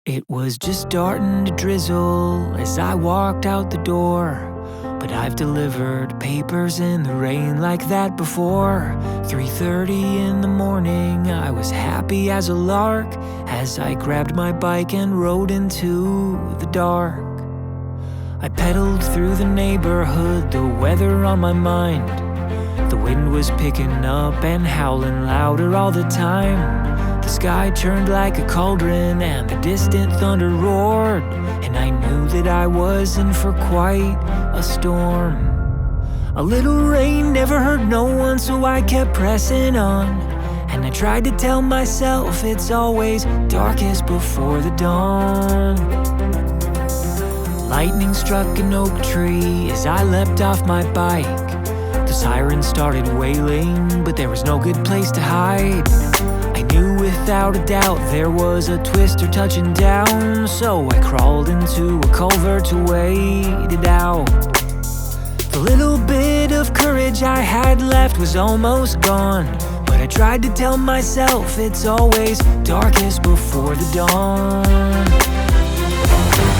It was just starting to drizzle as I walked out the door, but I've delivered papers in the rain like that before. 3:30 in the morning, I was happy as a lark as I grabbed my bike and rode into the dark. I pedaled through the neighborhood, the weather on my mind. The wind was picking up and howling louder all the time. The sky turned like a cauldron and the distant thunder roared, and I knew that I was in for quite a storm. A little rain never hurt no one, so I kept pressing on, and I tried to tell myself it's always darkest before the dawn. Lightning struck an oak tree as I leapt off my bike. The siren started wailing, but there was no good place to hide. I knew without a doubt there was a twister touching down, so I crawled into a culvert to wait it out. The little bit of courage I had left was almost gone, but I tried to tell myself it's always darkest before the dawn.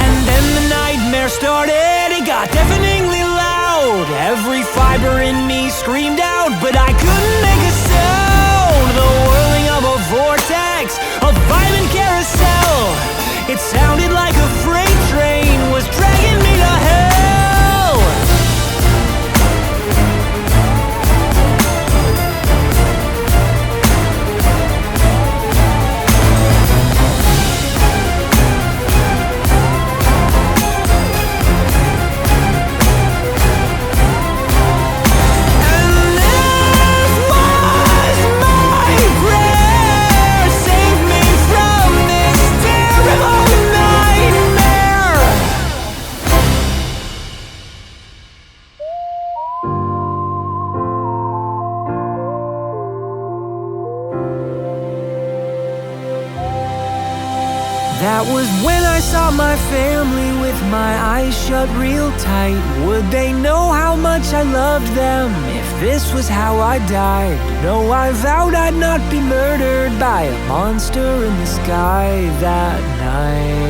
And then the nightmare started, it got deafeningly loud. Every fiber in me screamed out, but I couldn't make a sound. The whirling of a vortex, a violent carousel. It sounded like a freight train was dragging me to hell. That was when I saw my family with my eyes shut real tight. Would they know how much I loved them if this was how I died? No, I vowed I'd not be murdered by a monster in the sky that night.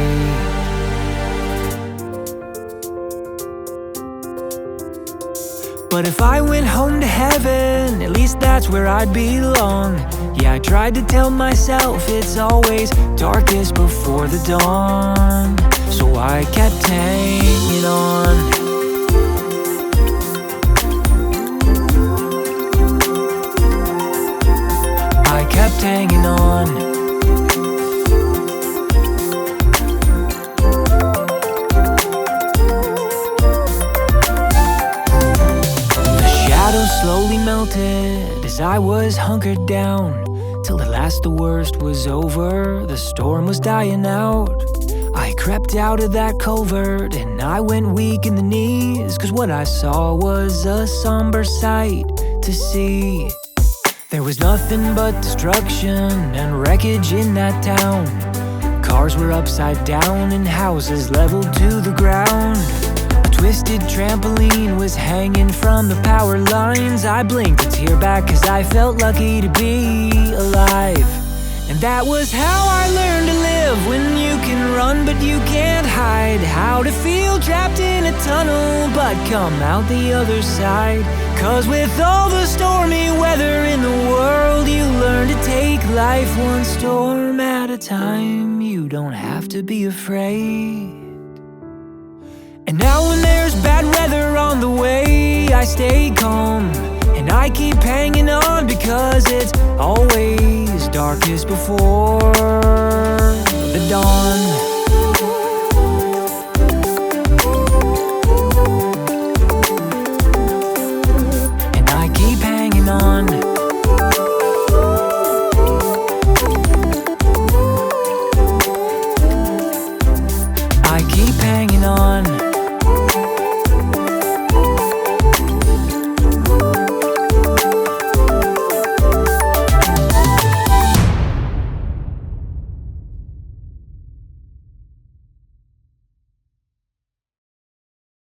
But if I went home to heaven, at least that's where I'd belong. Yeah, I tried to tell myself it's always darkest before the dawn, so I kept hanging on. I kept hanging on. Slowly melted as I was hunkered down, till at last the worst was over, the storm was dying out. I crept out of that culvert and I went weak in the knees, cause what I saw was a somber sight to see. There was nothing but destruction and wreckage in that town. Cars were upside down and houses leveled to the ground. Twisted trampoline was hanging from the power lines. I blinked a tear back cause I felt lucky to be alive. And that was how I learned to live, when you can run but you can't hide. How to feel trapped in a tunnel but come out the other side. Cause with all the stormy weather in the world, you learn to take life one storm at a time. You don't have to be afraid. And now when there's bad weather on the way, I stay calm and I keep hanging on, because it's always darkest before the dawn.